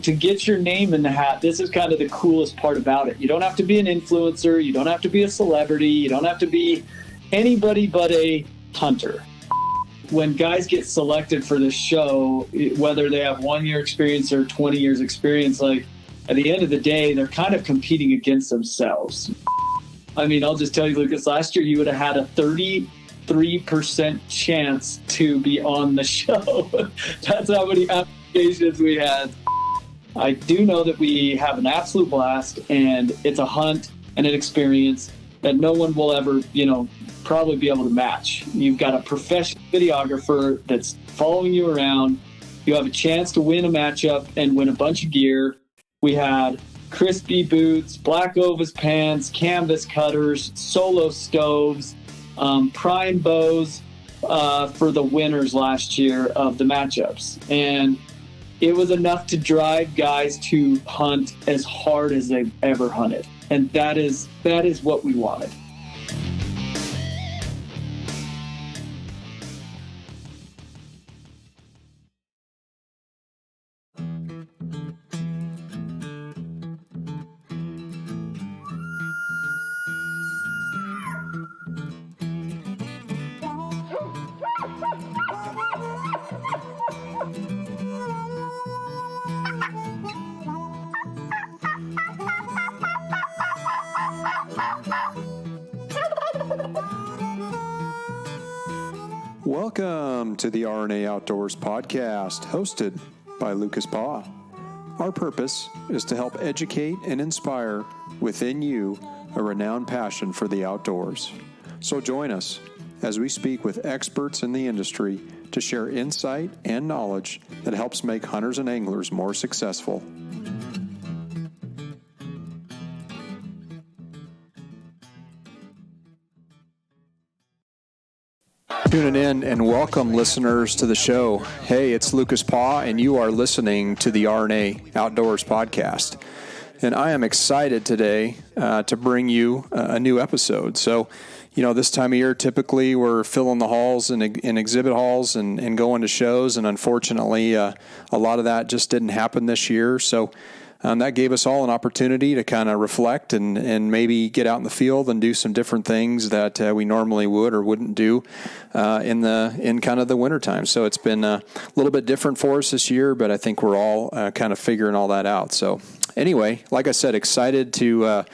to get your name in the hat, this is kind of the coolest part about it. You don't have to be an influencer. You don't have to be a celebrity. You don't have to be anybody but a hunter. When guys get selected for this show, whether they have 1 year experience or 20 years experience, like at the end of the day, they're kind of competing against themselves. I mean, I'll just tell you, Lucas, last year you would have had a 33% chance to be on the show. That's how many applications we had. I do know that we have an absolute blast, and it's a hunt and an experience that no one will ever, probably be able to match. You've got a professional videographer that's following you around. You have a chance to win a matchup and win a bunch of gear. We had crispy boots, black Ovis pants, canvas cutters, solo stoves, prime bows for the winners last year of the matchups. And it was enough to drive guys to hunt as hard as they've ever hunted. And that is what we wanted. Welcome to the RNA Outdoors podcast, hosted by Lucas Paw. Our purpose is to help educate and inspire within you a renowned passion for the outdoors. So join us as we speak with experts in the industry to share insight and knowledge that helps make hunters and anglers more successful. Tuning in and welcome listeners to the show. Hey, it's Lucas Paw and you are listening to the RNA Outdoors podcast. And I am excited today to bring you a new episode. So, this time of year, typically we're filling the halls and in exhibit halls and going to shows. And unfortunately, a lot of that just didn't happen this year. So that gave us all an opportunity to kind of reflect and maybe get out in the field and do some different things that we normally would or wouldn't do in kind of the wintertime. So it's been a little bit different for us this year, but I think we're all kind of figuring all that out. So anyway, like I said, excited to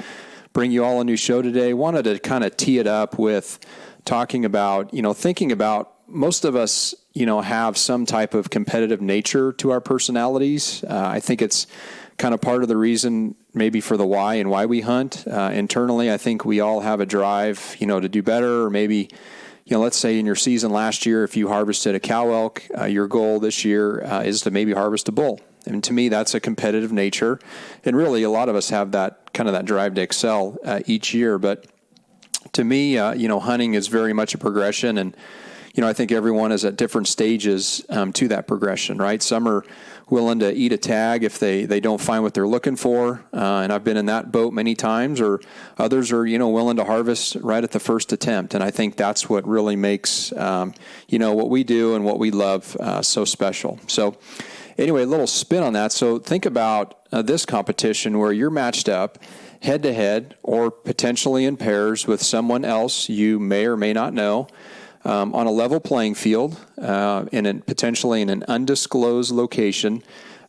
bring you all a new show today. Wanted to kind of tee it up with talking about, thinking about most of us, have some type of competitive nature to our personalities. I think it's kind of part of the reason maybe for the why and why we hunt. Internally, I think we all have a drive, to do better, or maybe, let's say in your season last year, if you harvested a cow elk, your goal this year is to maybe harvest a bull. And to me, that's a competitive nature. And really, a lot of us have that kind of that drive to excel each year. But to me, hunting is very much a progression. And, I think everyone is at different stages to that progression, right? Some are willing to eat a tag if they don't find what they're looking for. And I've been in that boat many times, or others are, willing to harvest right at the first attempt. And I think that's what really makes, what we do and what we love so special. So anyway, a little spin on that. So think about this competition where you're matched up head to head or potentially in pairs with someone else you may or may not know. On a level playing field, potentially in an undisclosed location.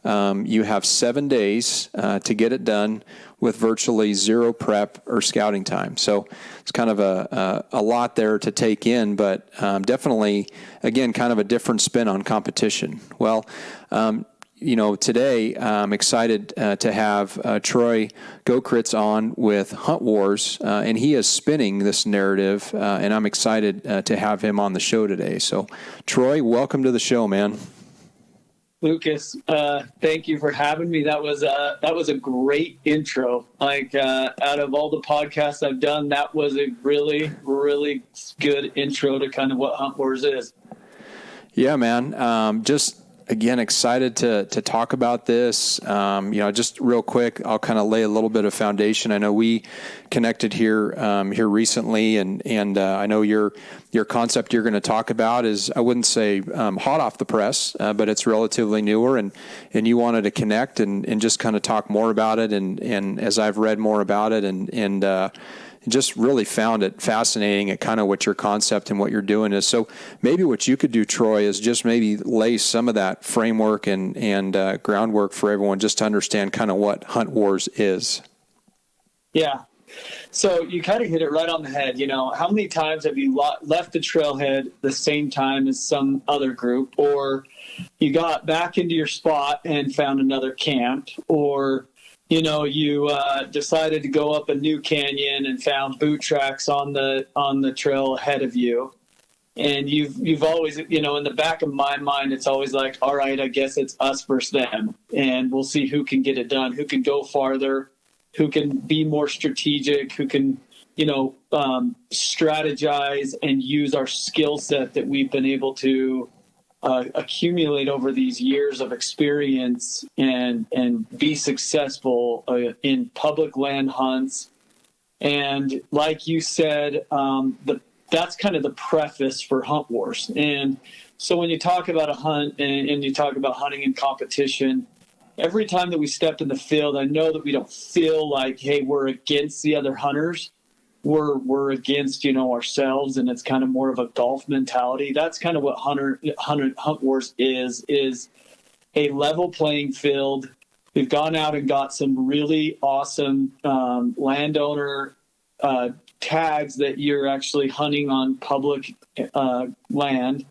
You have 7 days to get it done with virtually zero prep or scouting time. So it's kind of a lot there to take in, but definitely, again, kind of a different spin on competition. Well, today I'm excited to have Troy Goeckeritz on with Hunt Warz, and he is spinning this narrative, and I'm excited to have him on the show today. So, Troy, welcome to the show, man. Lucas, thank you for having me. That was a great intro. Like out of all the podcasts I've done, that was a really, really good intro to kind of what Hunt Warz is. Yeah, man. again, excited to talk about this. Just real quick, I'll kind of lay a little bit of foundation. I know we connected here recently, and I know your concept you're going to talk about is, I wouldn't say hot off the press, but it's relatively newer, and you wanted to connect and just kind of talk more about it. And as I've read more about it and just really found it fascinating at kind of what your concept and what you're doing is. So maybe what you could do, Troy, is just maybe lay some of that framework and groundwork for everyone just to understand kind of what Hunt Warz is. Yeah. So you kind of hit it right on the head. How many times have you left the trailhead the same time as some other group, or you got back into your spot and found another camp, or you decided to go up a new canyon and found boot tracks on the trail ahead of you. And you've always, in the back of my mind, it's always like, all right, I guess it's us versus them. And we'll see who can get it done, who can go farther, who can be more strategic, who can, strategize and use our skill set that we've been able to accumulate over these years of experience and be successful in public land hunts. And like you said, that's kind of the preface for Hunt Warz. And so when you talk about a hunt and you talk about hunting in competition, every time that we step in the field, I know that we don't feel like, hey, we're against the other hunters. We're against, ourselves, and it's kind of more of a golf mentality. That's kind of what Hunt Warz is a level playing field. We've gone out and got some really awesome landowner tags that you're actually hunting on public land,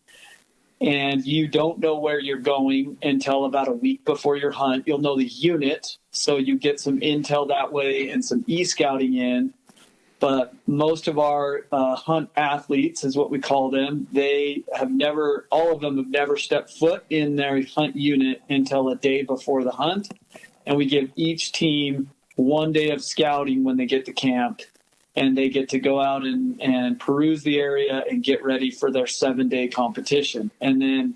and you don't know where you're going until about a week before your hunt. You'll know the unit, so you get some intel that way and some e-scouting in. But most of our hunt athletes, is what we call them, all of them have never stepped foot in their hunt unit until a day before the hunt. And we give each team 1 day of scouting when they get to camp, and they get to go out and peruse the area and get ready for their 7-day competition. And then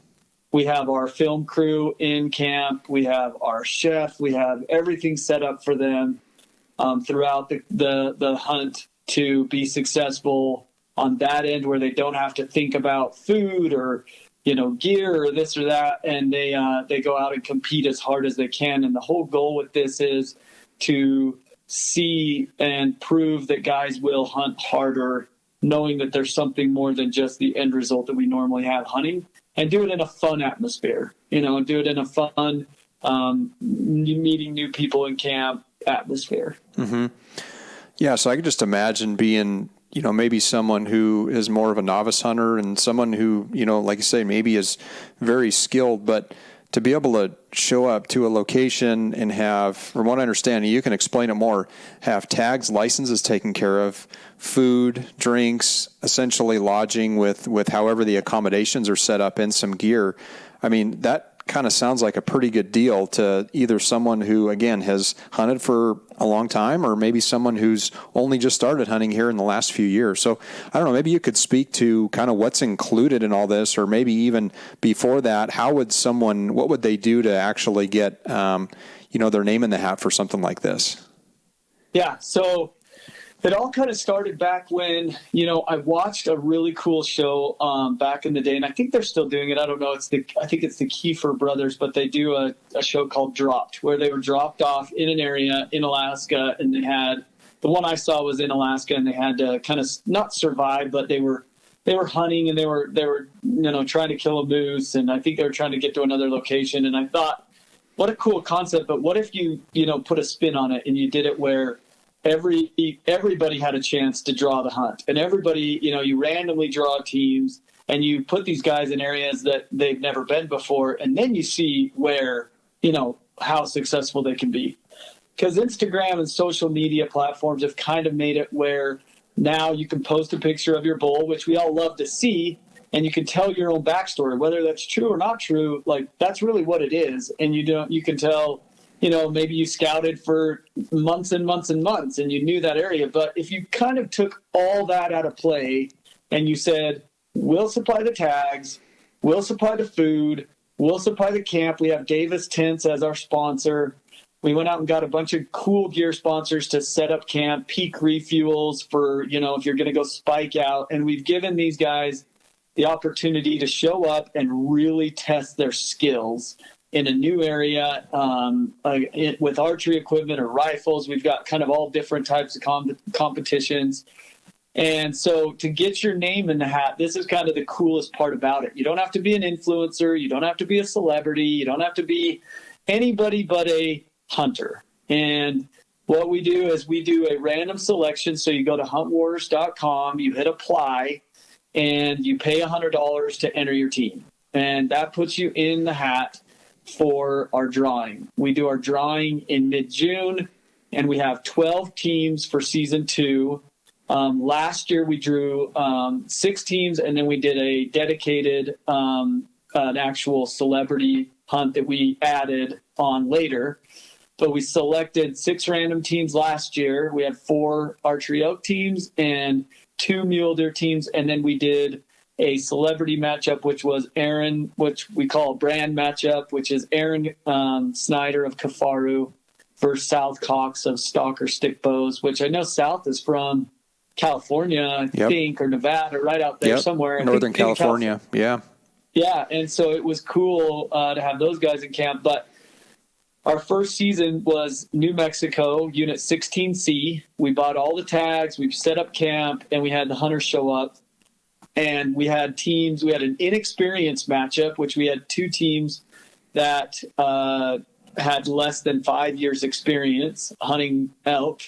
we have our film crew in camp. We have our chef. We have everything set up for them throughout the hunt to be successful on that end, where they don't have to think about food or, gear or this or that. And they go out and compete as hard as they can. And the whole goal with this is to see and prove that guys will hunt harder, knowing that there's something more than just the end result that we normally have hunting, and do it in a fun atmosphere, and do it in a fun, meeting new people in camp atmosphere. Mm-hmm. Yeah, so I could just imagine being, maybe someone who is more of a novice hunter and someone who, like you say, maybe is very skilled, but to be able to show up to a location and have, from what I understand, you can explain it more, have tags, licenses taken care of, food, drinks, essentially lodging with however the accommodations are set up, and some gear. I mean, that kind of sounds like a pretty good deal to either someone who, again, has hunted for a long time, or maybe someone who's only just started hunting here in the last few years. So I don't know, maybe you could speak to kind of what's included in all this, or maybe even before that, what would they do to actually get, their name in the hat for something like this? Yeah. So it all kind of started back when, I watched a really cool show back in the day, and I think they're still doing it. I don't know. I think it's the Kiefer brothers, but they do a show called Dropped, where they were dropped off in an area in Alaska, and they had, the one I saw was in Alaska, and they had to kind of not survive, but they were hunting, and they were trying to kill a moose, and I think they were trying to get to another location. And I thought, what a cool concept, but what if you put a spin on it and you did it where everybody had a chance to draw the hunt, and everybody, you randomly draw teams, and you put these guys in areas that they've never been before, and then you see where, how successful they can be. Because Instagram and social media platforms have kind of made it where now you can post a picture of your bull, which we all love to see, and you can tell your own backstory, whether that's true or not true. Like, that's really what it is. And you can tell, maybe you scouted for months and months and months, and you knew that area. But if you kind of took all that out of play and you said, we'll supply the tags, we'll supply the food, we'll supply the camp. We have Davis Tents as our sponsor. We went out and got a bunch of cool gear sponsors to set up camp, peak refuels for, if you're going to go spike out. And we've given these guys the opportunity to show up and really test their skills in a new area with archery equipment or rifles. We've got kind of all different types of competitions. And so to get your name in the hat, this is kind of the coolest part about it. You don't have to be an influencer. You don't have to be a celebrity. You don't have to be anybody but a hunter. And what we do is we do a random selection. So you go to huntwarz.com, you hit apply, and you pay $100 to enter your team. And that puts you in the hat for our drawing. We do our drawing in mid-June, and we have 12 teams for season 2. Last year we drew 6 teams, and then we did a dedicated, an actual celebrity hunt that we added on later. But we selected 6 random teams last year. We had 4 archery elk teams and 2 mule deer teams. And then we did a celebrity matchup, which was Aaron, which we call a brand matchup, which is Aaron Snyder of Kafaru versus South Cox of Stalker Stick Bows, which I know South is from California, I think, or Nevada, right out there somewhere. Northern California. Yeah. Yeah. And so it was cool to have those guys in camp. But our first season was New Mexico, Unit 16C. We bought all the tags, we set up camp, and we had the hunters show up. And we had teams. We had an inexperienced matchup, which we had 2 teams that had less than 5 years experience hunting elk,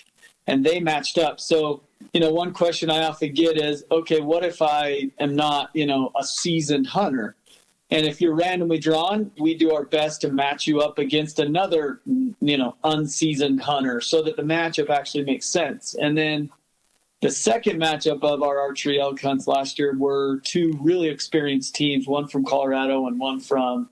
and they matched up. So, one question I often get is, okay, what if I am not, a seasoned hunter? And if you're randomly drawn, we do our best to match you up against another, unseasoned hunter so that the matchup actually makes sense. And then the second matchup of our archery elk hunts last year were 2 really experienced teams, one from Colorado and one from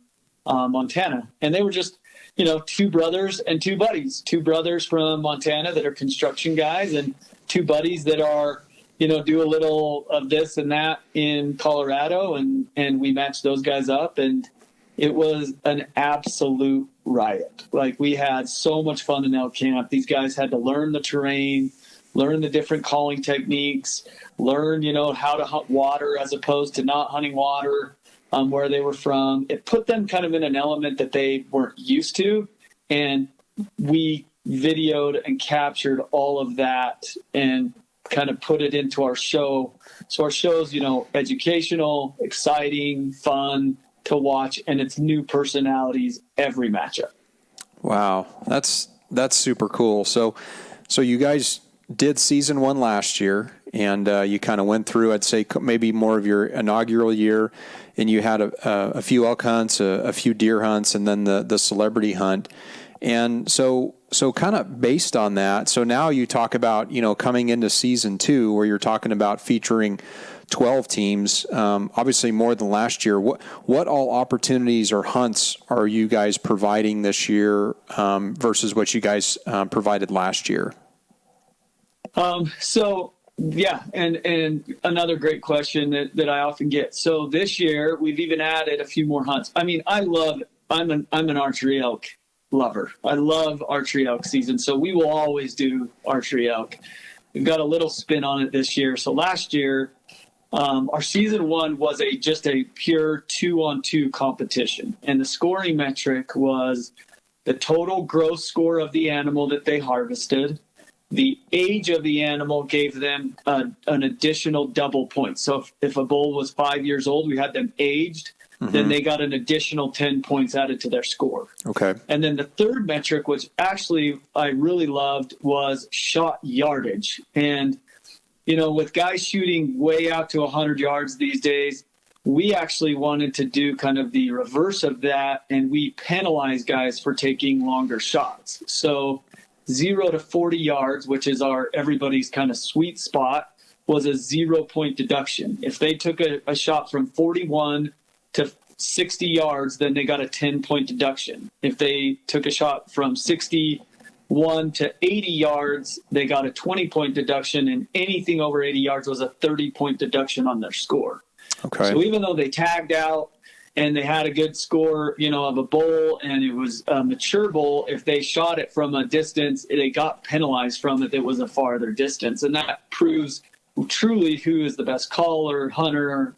Montana. And they were just, 2 brothers and 2 buddies, 2 brothers from Montana that are construction guys and 2 buddies that are, do a little of this and that in Colorado. And we matched those guys up, and it was an absolute riot. Like, we had so much fun in elk camp. These guys had to learn the terrain, learn the different calling techniques, learn, how to hunt water as opposed to not hunting water where they were from. It put them kind of in an element that they weren't used to. And we videoed and captured all of that and kind of put it into our show. So our show's, educational, exciting, fun to watch, and it's new personalities every matchup. Wow. That's super cool. So you guys did season 1 last year, and you kind of went through, I'd say, maybe more of your inaugural year, and you had a few elk hunts, a few deer hunts, and then the celebrity hunt. And so kind of based on that, so now you talk about, coming into season 2, where you're talking about featuring 12 teams, obviously more than last year. What all opportunities or hunts are you guys providing this year versus what you guys provided last year? And another great question that I often get. So this year we've even added a few more hunts. I mean, I'm an archery elk lover. I love archery elk season. So we will always do archery elk. We've got a little spin on it this year. So last year, our season 1 was just a pure 2-on-2 competition. And the scoring metric was the total gross score of the animal that they harvested. The age of the animal gave them an additional double point. So if a bull was 5 years old, we had them aged, then they got an additional 10 points added to their score. Okay. And then the third metric, which actually I really loved, was shot yardage. And, with guys shooting way out to 100 yards these days, we actually wanted to do kind of the reverse of that, and we penalize guys for taking longer shots. So 0 to 40 yards, which is everybody's kind of sweet spot, was a 0-point deduction. If they took a shot from 41 to 60 yards, then they got a 10-point deduction. If they took a shot from 61 to 80 yards, they got a 20-point deduction, and anything over 80 yards was a 30-point deduction on their score. Okay. So even though they tagged out and they had a good score, of a bull, and it was a mature bull. If they shot it from a distance, they got penalized from it. It was a farther distance, and that proves truly who is the best caller, hunter,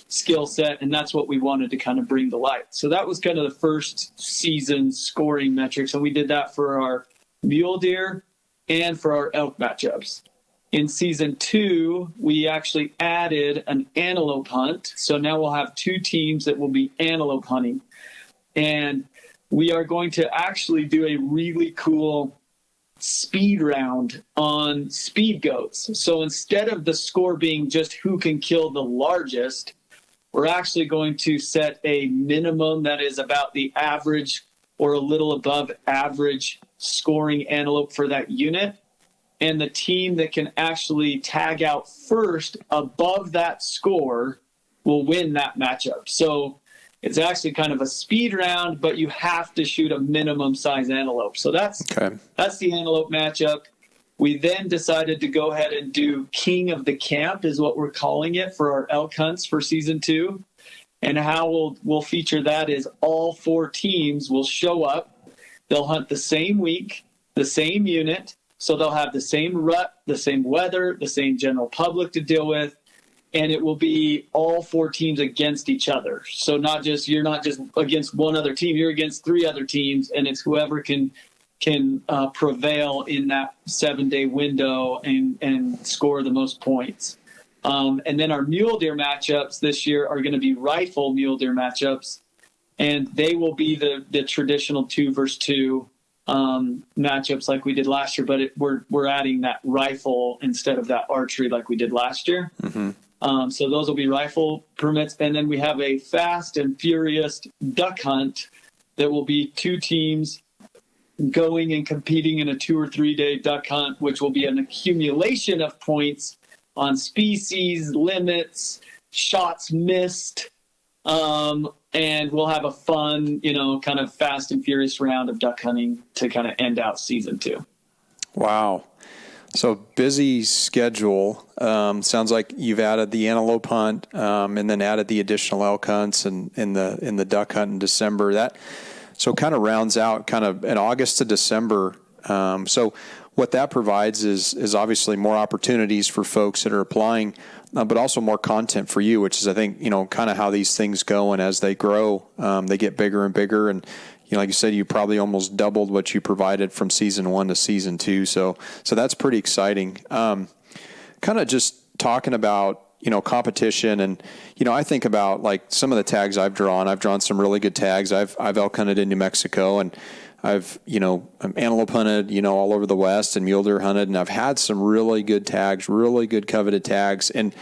skill set, and that's what we wanted to kind of bring to light. So that was kind of the first season scoring metrics, and we did that for our mule deer and for our elk matchups. In season 2, we actually added an antelope hunt. So now we'll have 2 teams that will be antelope hunting. And we are going to actually do a really cool speed round on speed goats. So instead of the score being just who can kill the largest, we're actually going to set a minimum that is about the average or a little above average scoring antelope for that unit. And the team that can actually tag out first above that score will win that matchup. So it's actually kind of a speed round, but you have to shoot a minimum size antelope. So that's the antelope matchup. We then decided to go ahead and do King of the Camp is what we're calling it for our elk hunts for season 2. And how we'll feature that is all 4 teams will show up. They'll hunt the same week, the same unit. So they'll have the same rut, the same weather, the same general public to deal with, and it will be all 4 teams against each other. So you're not just against one other team, you're against 3 other teams, and it's whoever can prevail in that 7-day window and score the most points. And then our mule deer matchups this year are going to be rifle mule deer matchups, and they will be the traditional 2 versus 2 matchups like we did last year, but we're adding that rifle instead of that archery like we did last year. Mm-hmm. So those will be rifle permits. And then we have a fast and furious duck hunt that will be 2 teams going and competing in a 2 or 3 day duck hunt, which will be an accumulation of points on species, limits, shots missed. And we'll have a fun, kind of fast and furious round of duck hunting to kind of end out season 2. Wow. So busy schedule. Sounds like you've added the antelope hunt, and then added the additional elk hunts and in the duck hunt in December. So kind of rounds out kind of in August to December. So what that provides is obviously more opportunities for folks that are applying, but also more content for you, which is, I think, kind of how these things go. And as they grow, they get bigger and bigger. And, like you said, you probably almost doubled what you provided from season 1 to season 2. So that's pretty exciting. Kind of just talking about, competition. And, I think about like some of the tags I've drawn some really good tags. I've elk hunted in New Mexico, and I've, antelope hunted, all over the West, and mule deer hunted, and I've had some really good tags, really good coveted tags. And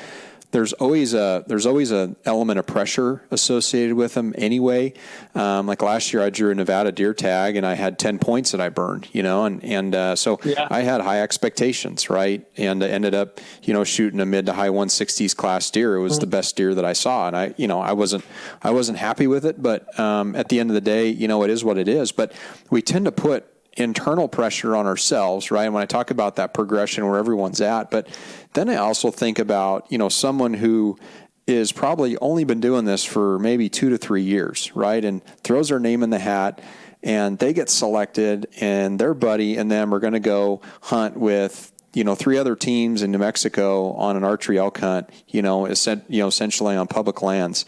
there's always an element of pressure associated with them anyway. Like last year I drew a Nevada deer tag and I had 10 points that I burned, so yeah. I had high expectations, right? And I ended up, shooting a mid to high 160s class deer. It was the best deer that I saw. And I wasn't happy with it, but, at the end of the day, it is what it is. But we tend to put internal pressure on ourselves, right? And when I talk about that progression where everyone's at, but then I also think about, someone who is probably only been doing this for maybe 2 to 3 years, right? And throws their name in the hat and they get selected, and their buddy and them are going to go hunt with, 3 other teams in New Mexico on an archery elk hunt, essentially on public lands.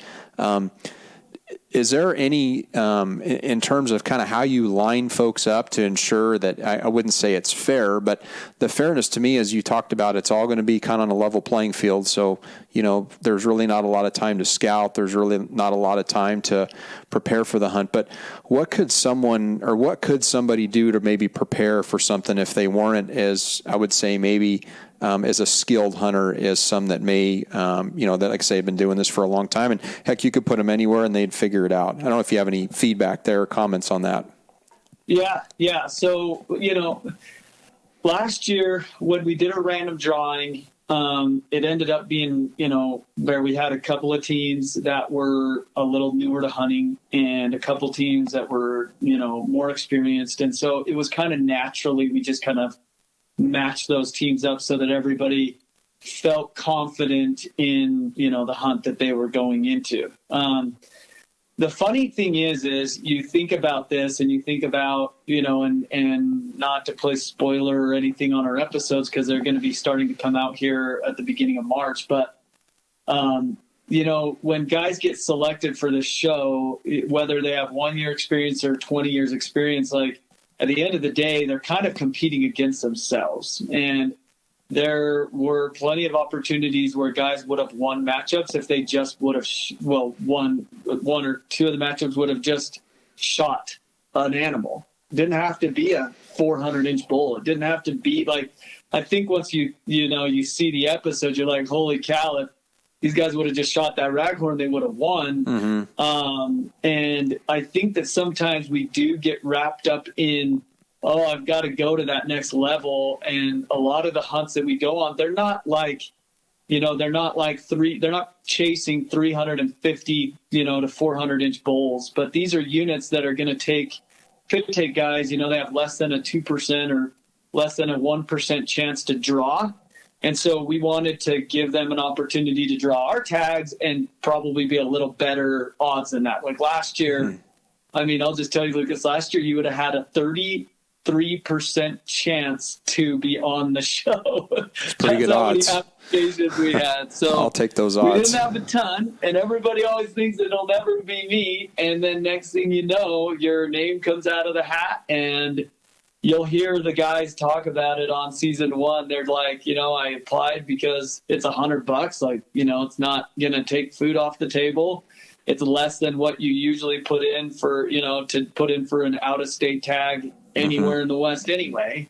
Is there any, in terms of kind of how you line folks up to ensure that, I wouldn't say it's fair, but the fairness to me, as you talked about, it's all going to be kind of on a level playing field. So, there's really not a lot of time to scout. There's really not a lot of time to prepare for the hunt. But what could somebody do to maybe prepare for something if they weren't, as I would say, maybe as a skilled hunter, as some that may, that, like I say, have been doing this for a long time, and heck, you could put them anywhere and they'd figure it out. I don't know if you have any feedback there or comments on that. Yeah. So, last year when we did a random drawing, it ended up being, where we had a couple of teams that were a little newer to hunting and a couple teams that were, more experienced. And so it was kind of naturally, we just kind of match those teams up so that everybody felt confident in, the hunt that they were going into. the funny thing is you think about this and you think about, and not to play spoiler or anything on our episodes, because they're going to be starting to come out here at the beginning of March. But, when guys get selected for this show, whether they have 1 year experience or 20 years experience, like at the end of the day, they're kind of competing against themselves. And there were plenty of opportunities where guys would have won matchups if they just would have, one or two of the matchups would have just shot an animal. It didn't have to be a 400-inch bull. It didn't have to be like, I think once you see the episode, you're like, holy cow, if these guys would have just shot that raghorn, they would have won. Mm-hmm. And I think that sometimes we do get wrapped up in, I've got to go to that next level. And a lot of the hunts that we go on, they're not like, they're not chasing 350, to 400-inch bulls. But these are units that are going to could take guys, they have less than a 2% or less than a 1% chance to draw. And so we wanted to give them an opportunity to draw our tags and probably be a little better odds than that. Like last year, I'll just tell you, Lucas, last year you would have had a 33% chance to be on the show. It's pretty good odds. How many applications we had. So I'll take those odds. We didn't have a ton, and everybody always thinks it'll never be me. And then next thing you know, your name comes out of the hat, and you'll hear the guys talk about it on season 1. They're like, I applied because it's $100. Like, it's not going to take food off the table. It's less than what you usually put in for, to put in for an out-of-state tag anywhere in the West anyway.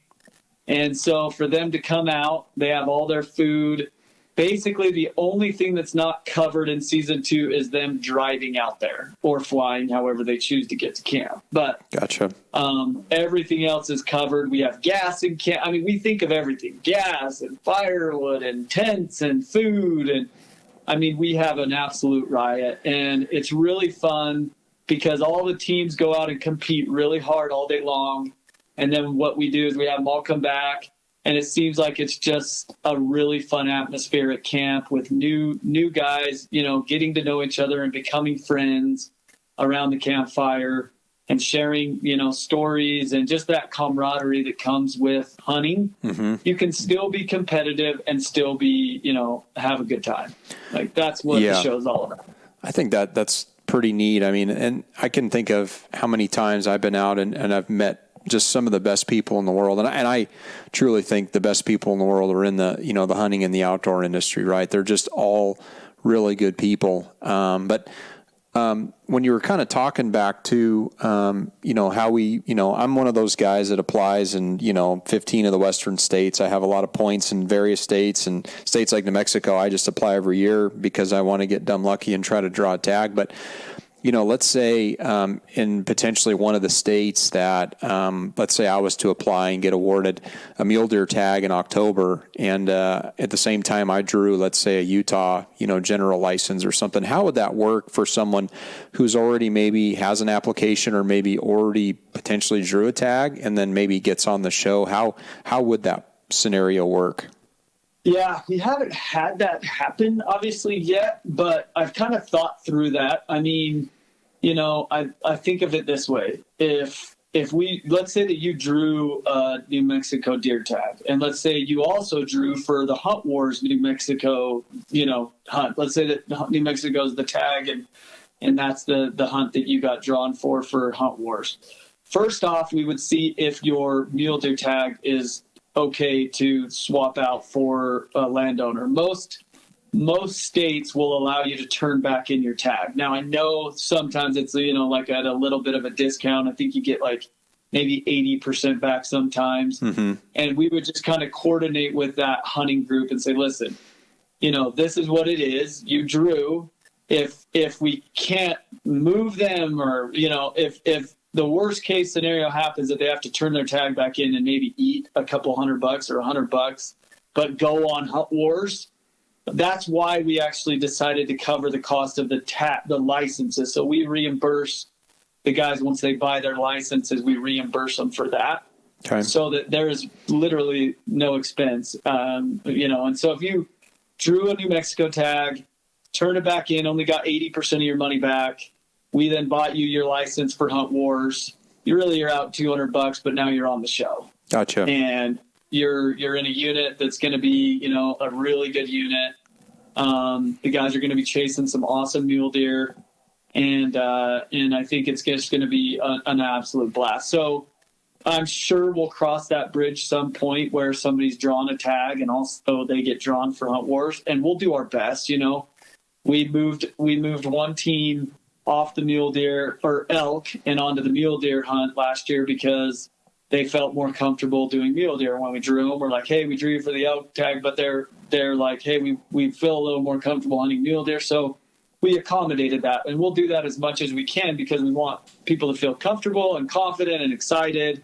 And so for them to come out, they have all their food. Basically, the only thing that's not covered in season 2 is them driving out there or flying, however they choose to get to camp. But gotcha. Everything else is covered. We have gas in camp. We think of everything: gas and firewood and tents and food. And we have an absolute riot. And it's really fun because all the teams go out and compete really hard all day long. And then what we do is we have them all come back. And it seems like it's just a really fun atmosphere at camp with new guys, getting to know each other and becoming friends around the campfire and sharing, stories and just that camaraderie that comes with hunting. Mm-hmm. You can still be competitive and still be, have a good time. Like that's what the show's all about. I think that's pretty neat. And I can think of how many times I've been out and I've met just some of the best people in the world. And I truly think the best people in the world are in the, the hunting and the outdoor industry, right? They're just all really good people. But when you were kind of talking back to, how we, I'm one of those guys that applies in, 15 of the Western states. I have a lot of points in various states, and states like New Mexico, I just apply every year because I want to get dumb lucky and try to draw a tag. But let's say in potentially one of the states that, let's say I was to apply and get awarded a mule deer tag in October, and at the same time I drew, let's say, a Utah, general license or something. How would that work for someone who's already maybe has an application or maybe already potentially drew a tag and then maybe gets on the show? How would that scenario work? Yeah, we haven't had that happen, obviously, yet, but I've kind of thought through that. I think of it this way. If let's say that you drew a New Mexico deer tag, and let's say you also drew for the Hunt Warz New Mexico, hunt. Let's say that New Mexico is the tag, and that's the hunt that you got drawn for Hunt Warz. First off, we would see if your mule deer tag is okay to swap out for a landowner. Most states will allow you to turn back in your tag. Now, I know sometimes it's, like at a little bit of a discount. I think you get like maybe 80% back sometimes. Mm-hmm. And we would just kind of coordinate with that hunting group and say, listen, this is what it is. You drew. If we can't move them, or, if the worst case scenario happens that they have to turn their tag back in and maybe eat a couple $100 or $100, but go on Hunt Warz. That's why we actually decided to cover the cost of the licenses. So we reimburse the guys once they buy their licenses. We reimburse them for that, so that there is literally no expense. And so if you drew a New Mexico tag, turn it back in, only got 80% of your money back, We then bought you your license for Hunt Warz. You're out $200, but now you're on the show. Gotcha. And you're in a unit that's going to be, a really good unit. The guys are going to be chasing some awesome mule deer, and I think it's just going to be an absolute blast. So I'm sure we'll cross that bridge some point where somebody's drawn a tag and also they get drawn for Hunt Warz, and we'll do our best. We moved one team off the mule deer or elk and onto the mule deer hunt last year because they felt more comfortable doing mule deer. When we drew them, we're like, hey, we drew you for the elk tag, but they're like, hey, we feel a little more comfortable hunting mule deer. So we accommodated that, and we'll do that as much as we can because we want people to feel comfortable and confident and excited.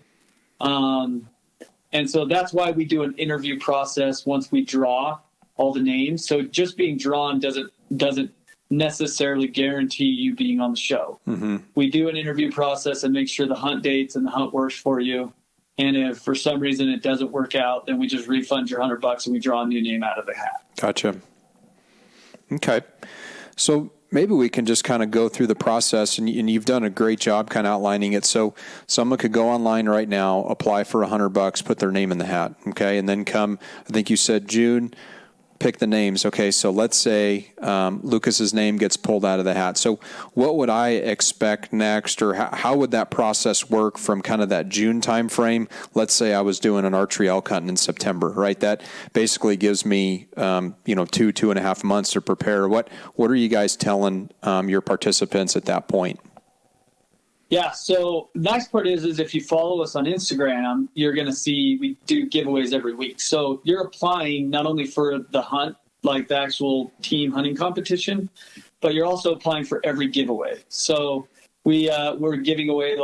And so that's why we do an interview process once we draw all the names. So just being drawn doesn't necessarily guarantee you being on the show. Mm-hmm. We do an interview process and make sure the hunt dates and the hunt works for you. And if for some reason it doesn't work out, then we just refund your $100 and we draw a new name out of the hat. Gotcha. Okay. So maybe we can just kind of go through the process, and you've done a great job kind of outlining it. So someone could go online right now, apply for $100, put their name in the hat. Okay. And then come, I think you said June, pick the names. Okay, so let's say Lucas's name gets pulled out of the hat. So what would I expect next, or how would that process work from kind of that June time frame? Let's say I was doing an archery elk hunt in September, right? That basically gives me 2.5 months to prepare. What are you guys telling your participants at that point? Yeah, so the nice part is if you follow us on Instagram, you're going to see we do giveaways every week. So you're applying not only for the hunt, like the actual team hunting competition, but you're also applying for every giveaway. So we're giving away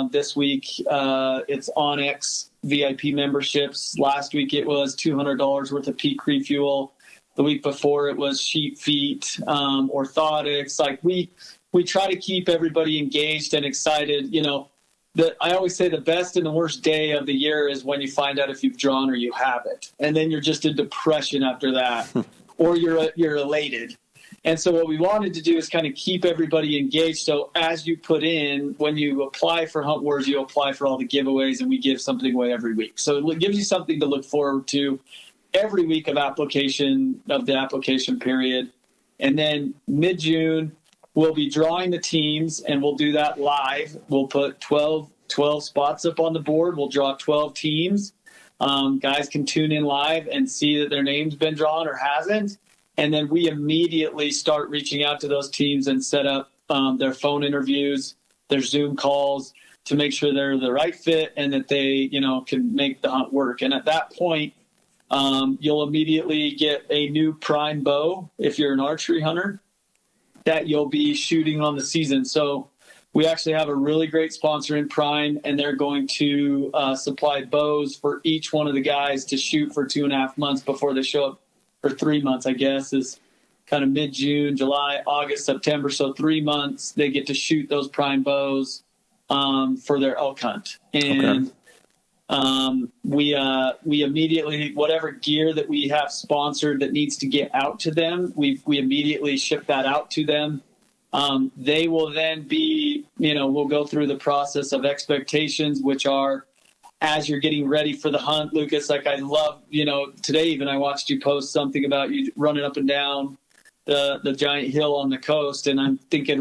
this week, it's Onyx VIP memberships. Last week it was $200 worth of peak refuel. The week before it was sheep feet, orthotics. We try to keep everybody engaged and excited. I always say the best and the worst day of the year is when you find out if you've drawn or you haven't. And then you're just in depression after that, or you're elated. And so what we wanted to do is kind of keep everybody engaged. So as you put in, when you apply for Hunt Warz, you apply for all the giveaways, and we give something away every week. So it gives you something to look forward to every week of the application period. And then mid-June, we'll be drawing the teams, and we'll do that live. We'll put 12 spots up on the board. We'll draw 12 teams. Guys can tune in live and see that their name's been drawn or hasn't. And then we immediately start reaching out to those teams and set up their phone interviews, their Zoom calls to make sure they're the right fit and that they, can make the hunt work. And at that point, you'll immediately get a new prime bow if you're an archery hunter that you'll be shooting on the season. So we actually have a really great sponsor in Prime, and they're going to supply bows for each one of the guys to shoot for 2.5 months before they show up, or 3 months, I guess, is kind of mid-June, July, August, September. So 3 months they get to shoot those Prime bows for their elk hunt. And we immediately, whatever gear that we have sponsored that needs to get out to them, we immediately ship that out to them. They will then be, we'll go through the process of expectations, which are as you're getting ready for the hunt, Lucas. Like I love, today even I watched you post something about you running up and down the giant hill on the coast, and I'm thinking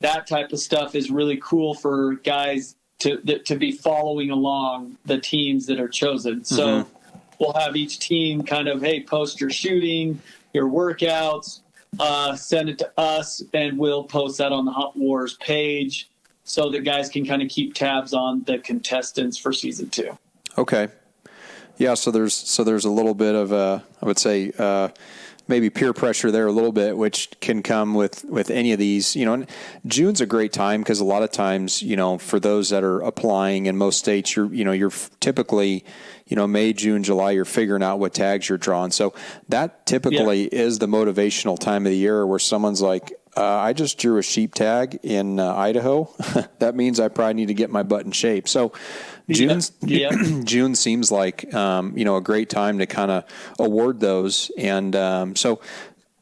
that type of stuff is really cool for guys to be following along the teams that are chosen. So we'll have each team kind of, hey, post your shooting, your workouts, send it to us, and we'll post that on the Hunt Warz page so that guys can kind of keep tabs on the contestants for season 2. Okay. Yeah. So there's a little bit of I would say, maybe peer pressure there a little bit, which can come with any of these, and June's a great time because a lot of times, for those that are applying in most states, you're typically, May, June, July, you're figuring out what tags you're drawing. So that typically is the motivational time of the year where someone's like, I just drew a sheep tag in Idaho. That means I probably need to get my butt in shape. So June seems like, a great time to kind of award those. And so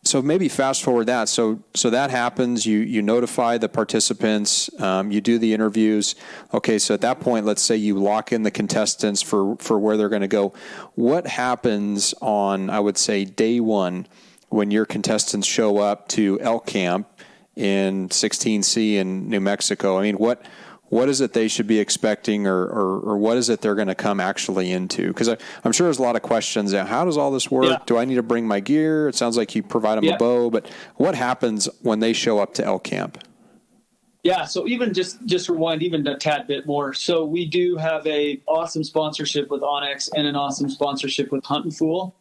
So maybe fast forward that. So that happens. You notify the participants. You do the interviews. Okay. So at that point, let's say you lock in the contestants for where they're going to go. What happens on, I would say, day one when your contestants show up to elk camp in 16C in New Mexico? I mean, what is it they should be expecting, or what is it they're going to come actually into? Because I'm sure there's a lot of questions. How does all this work? Yeah. Do I need to bring my gear? It sounds like you provide them a bow, but what happens when they show up to elk camp? Yeah, so even just rewind even a tad bit more. So we do have a awesome sponsorship with Onyx and an awesome sponsorship with Hunt Fool.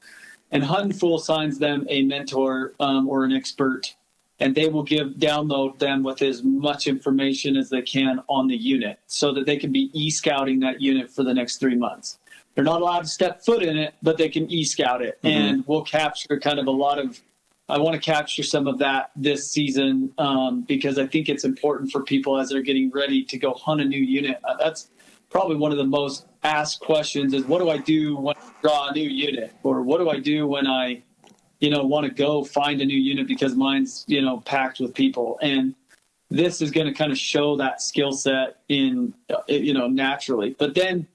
And Hunt Fool signs them a mentor or an expert, and they will download them with as much information as they can on the unit so that they can be e-scouting that unit for the next 3 months. They're not allowed to step foot in it, but they can e-scout it. Mm-hmm. And we'll capture kind of I want to capture some of that this season because I think it's important for people as they're getting ready to go hunt a new unit. That's probably one of the most asked questions is, what do I do when I draw a new unit? Or what do I do when I want to go find a new unit because mine's, packed with people. And this is going to kind of show that skill set naturally. But then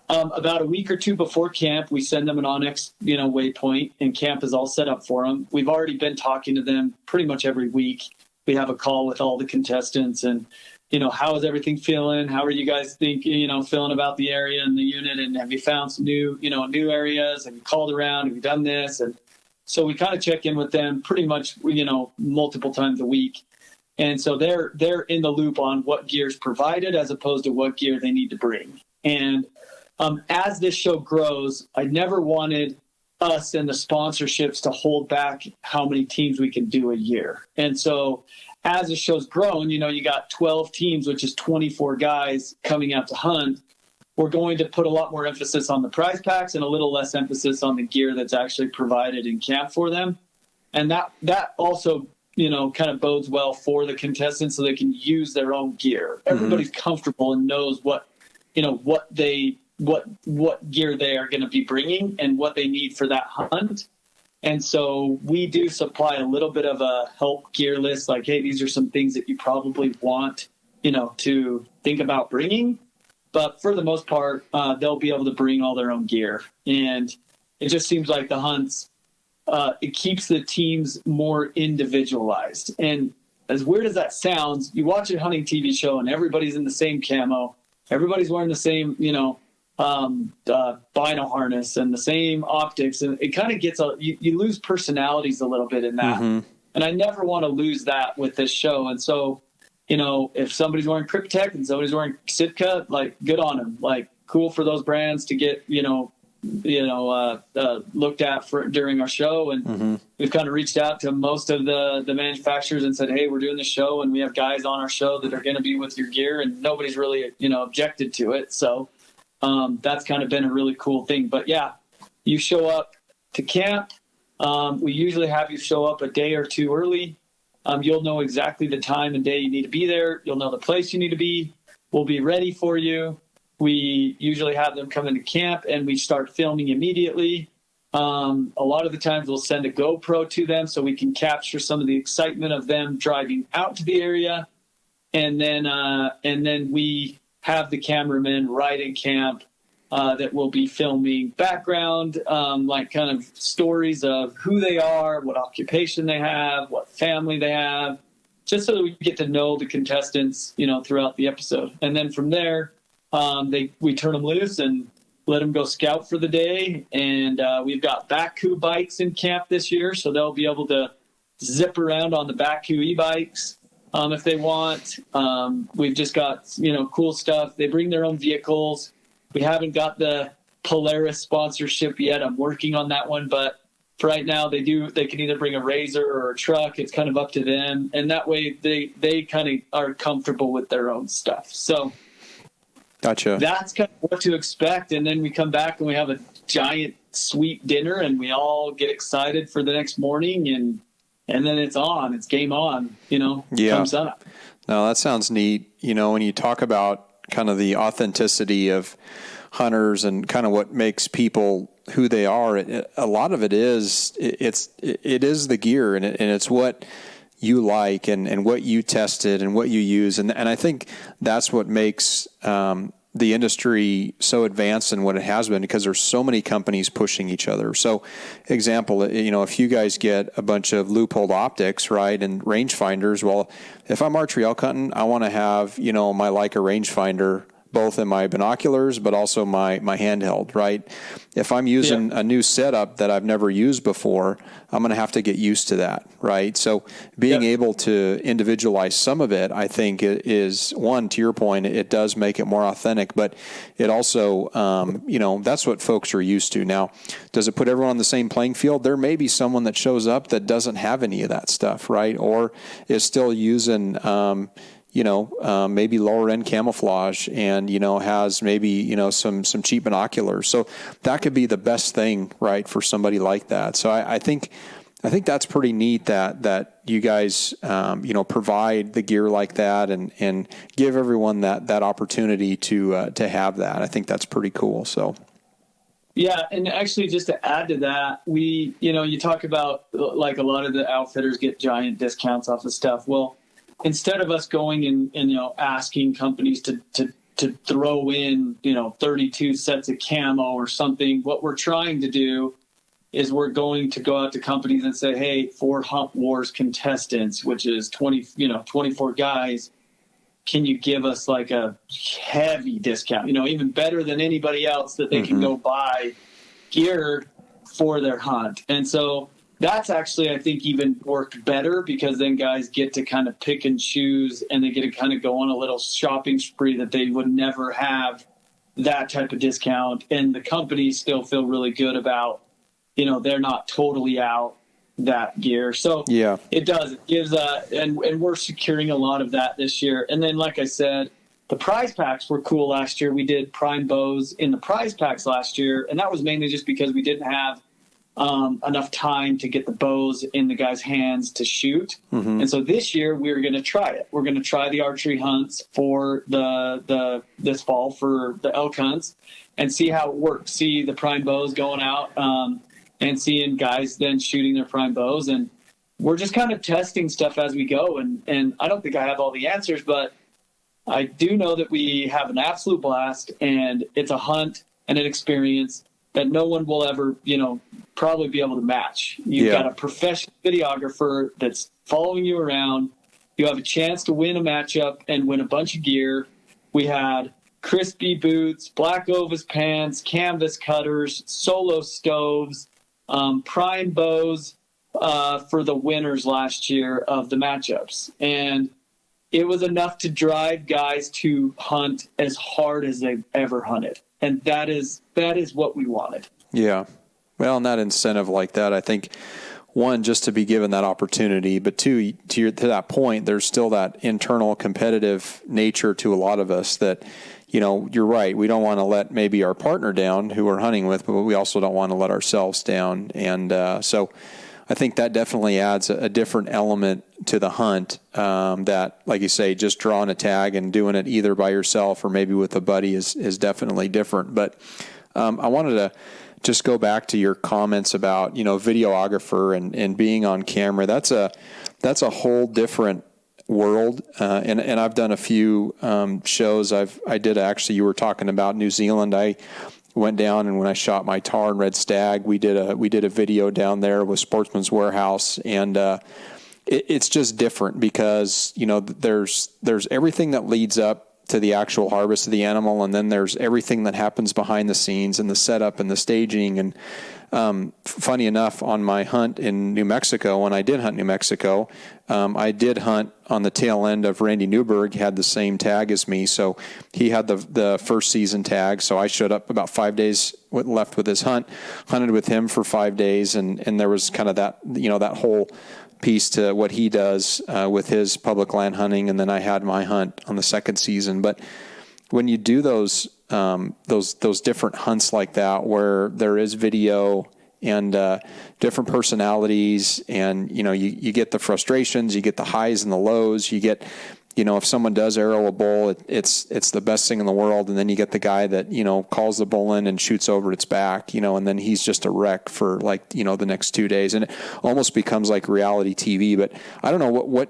about a week or two before camp, we send them an Onyx, waypoint, and camp is all set up for them. We've already been talking to them pretty much every week. We have a call with all the contestants and, how is everything feeling? How are you guys feeling about the area and the unit? And have you found some new areas? Have you called around? Have you done this? And so we kind of check in with them pretty much, multiple times a week. And so they're in the loop on what gear is provided as opposed to what gear they need to bring. And as this show grows, I never wanted us and the sponsorships to hold back how many teams we can do a year. And so as the show's grown, you got 12 teams, which is 24 guys coming out to hunt. We're going to put a lot more emphasis on the prize packs and a little less emphasis on the gear that's actually provided in camp for them. And that also, kind of bodes well for the contestants so they can use their own gear. Mm-hmm. Everybody's comfortable and knows what gear they are going to be bringing and what they need for that hunt. And so we do supply a little bit of a help gear list, like, hey, these are some things that you probably want, to think about bringing. But for the most part, they'll be able to bring all their own gear. And it just seems like the hunts, it keeps the teams more individualized. And as weird as that sounds, you watch a hunting TV show and everybody's in the same camo. Everybody's wearing the same, bino harness and the same optics. And it kind of gets, you lose personalities a little bit in that. Mm-hmm. And I never want to lose that with this show. And so, if somebody's wearing Cryptek and somebody's wearing Sitka, like, good on them. Like, cool for those brands to get, looked at during our show. And mm-hmm. we've kind of reached out to most of the manufacturers and said, hey, we're doing this show and we have guys on our show that are going to be with your gear, and nobody's really, objected to it. So that's kind of been a really cool thing. But yeah, you show up to camp. We usually have you show up a day or two early. You'll know exactly the time and day you need to be there. You'll know the place you need to be. We'll be ready for you. We usually have them come into camp and we start filming immediately. A lot of the times we'll send a GoPro to them so we can capture some of the excitement of them driving out to the area. And then we have the cameraman right in camp that will be filming background, like kind of stories of who they are, what occupation they have, what family they have, just so that we get to know the contestants, throughout the episode. And then from there, we turn them loose and let them go scout for the day. And we've got Baku bikes in camp this year, so they'll be able to zip around on the Baku e-bikes if they want. We've just got, cool stuff. They bring their own vehicles. We haven't got the Polaris sponsorship yet. I'm working on that one, but for right now they can either bring a Razor or a truck. It's kind of up to them. And that way they kind of are comfortable with their own stuff. So gotcha. That's kind of what to expect. And then we come back and we have a giant sweet dinner and we all get excited for the next morning, and then it's game on, thumbs up. No, that sounds neat. When you talk about kind of the authenticity of hunters and kind of what makes people who they are. A lot of it is the gear, and it's what you like and what you tested and what you use. And I think that's what makes the industry so advanced in what it has been, because there's so many companies pushing each other. So example, if you guys get a bunch of loopholed optics, right, and rangefinders, well, if I'm archery elk hunting, I want to have, my Leica rangefinder both in my binoculars, but also my handheld, right? If I'm using a new setup that I've never used before, I'm going to have to get used to that, right? So being able to individualize some of it, I think is one, to your point, it does make it more authentic, but it also, that's what folks are used to. Now, does it put everyone on the same playing field? There may be someone that shows up that doesn't have any of that stuff, right? Or is still using, maybe lower end camouflage and, has maybe, some cheap binoculars. So that could be the best thing, right, for somebody like that. So I think that's pretty neat that you guys, provide the gear like that and give everyone that opportunity to have that. I think that's pretty cool. So. Yeah. And actually just to add to that, you talk about like a lot of the outfitters get giant discounts off of stuff. Well, instead of us going and asking companies to throw in 32 sets of camo or something, what we're trying to do is we're going to go out to companies and say, hey, for Hunt Warz contestants, which is 24 guys, can you give us like a heavy discount, even better than anybody else, that they can go buy gear for their hunt. And so that's actually, I think, even worked better, because then guys get to kind of pick and choose, and they get to kind of go on a little shopping spree that they would never have that type of discount. And the companies still feel really good about, they're not totally out that gear. So yeah, it does. It gives, and we're securing a lot of that this year. And then, like I said, the prize packs were cool last year. We did prime bows in the prize packs last year, and that was mainly just because we didn't have enough time to get the bows in the guys' hands to shoot. And so this year we're going to try it. We're going to try the archery hunts for this fall for the elk hunts and see how it works. See the prime bows going out and seeing guys then shooting their prime bows. And we're just kind of testing stuff as we go. And I don't think I have all the answers, but I do know that we have an absolute blast, and it's a hunt and an experience that no one will ever, probably be able to match. You've got a professional videographer that's following you around. You have a chance to win a matchup and win a bunch of gear. We had crispy boots, black Ovis pants, canvas cutters, solo stoves, prime bows for the winners last year of the matchups. And it was enough to drive guys to hunt as hard as they've ever hunted. And that is what we wanted. Yeah. Well, and that incentive like that, I think, one, just to be given that opportunity, but two, to that point, there's still that internal competitive nature to a lot of us that, you're right. We don't want to let maybe our partner down who we're hunting with, but we also don't want to let ourselves down. And so I think that definitely adds a different element to the hunt that, like you say, just drawing a tag and doing it either by yourself or maybe with a buddy is definitely different. But I wanted to just go back to your comments about, videographer and being on camera. That's a whole different world. And I've done a few shows. I did actually, you were talking about New Zealand. I went down, and when I shot my tar and red stag, we did a video down there with Sportsman's Warehouse, and it's just different because there's everything that leads up to the actual harvest of the animal, and then there's everything that happens behind the scenes and the setup and the staging. And funny enough, on my hunt in New Mexico, when I did hunt New Mexico, I did hunt on the tail end of Randy Newberg. He had the same tag as me, so he had the first season tag. So I showed up about 5 days left with his hunt, hunted with him for 5 days, and there was kind of that that whole piece to what he does with his public land hunting, and then I had my hunt on the second season. But when you do those different hunts like that, where there is video and different personalities, and you get the frustrations, you get the highs and the lows, you get if someone does arrow a bull, it's the best thing in the world. And then you get the guy that, calls the bull in and shoots over its back, and then he's just a wreck for the next 2 days. And it almost becomes like reality TV. But I don't know what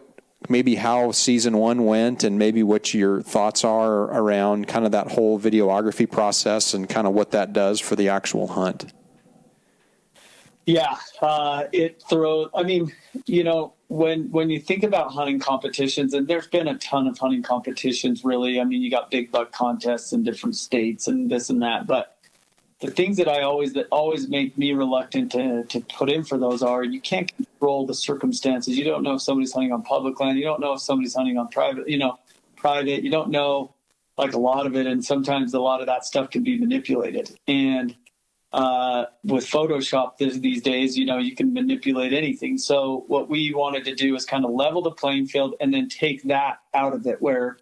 maybe how season 1 went and maybe what your thoughts are around kind of that whole videography process and kind of what that does for the actual hunt. Yeah, it throws, when you think about hunting competitions, and there's been a ton of hunting competitions, really. You got big buck contests in different states and this and that. But the things that always make me reluctant to put in for those are you can't control the circumstances. You don't know if somebody's hunting on public land. You don't know if somebody's hunting on private. You don't know a lot of it, and sometimes a lot of that stuff can be manipulated. And with Photoshop these days, you can manipulate anything. So what we wanted to do is kind of level the playing field and then take that out of it where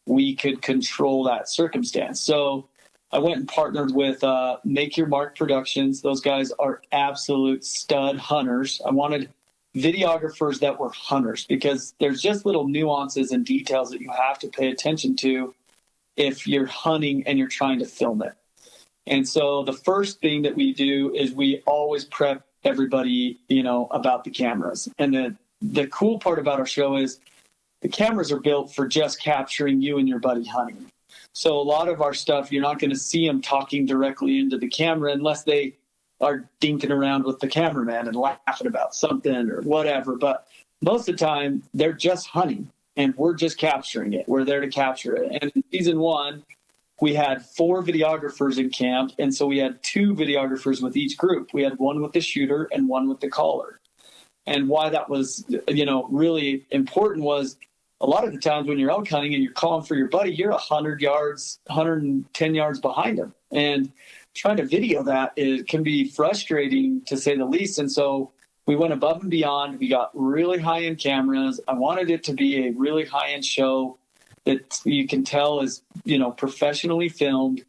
we could control that circumstance. So I went and partnered with Make Your Mark Productions. Those guys are absolute stud hunters. I wanted videographers that were hunters because there's just little nuances and details that you have to pay attention to if you're hunting and you're trying to film it. And so the first thing that we do is we always prep everybody, about the cameras. And the cool part about our show is the cameras are built for just capturing you and your buddy hunting. So a lot of our stuff, you're not going to see them talking directly into the camera unless they are dinking around with the cameraman and laughing about something or whatever. But most of the time, they're just hunting, and we're just capturing it. We're there to capture it. And in season 1, we had 4 videographers in camp, and so we had 2 videographers with each group. We had one with the shooter and one with the caller. And why that was, really important was a lot of the times when you're elk hunting and you're calling for your buddy, you're 100 yards, 110 yards behind him. And trying to video that can be frustrating, to say the least. And so we went above and beyond. We got really high-end cameras. I wanted it to be a really high-end show that you can tell is, professionally filmed.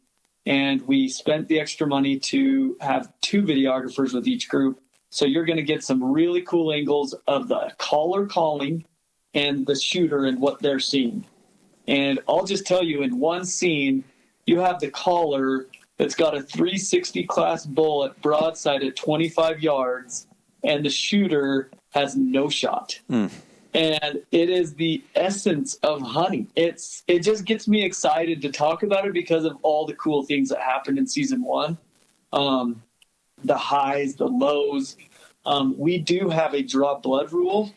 And we spent the extra money to have 2 videographers with each group. So you're going to get some really cool angles of the caller calling and the shooter and what they're seeing. And I'll just tell you, in one scene, you have the caller that's got a 360 class bullet broadside at 25 yards, and the shooter has no shot. And it is the essence of hunting. It just gets me excited to talk about it because of all the cool things that happened in season 1. The highs, the lows. We do have a draw blood rule.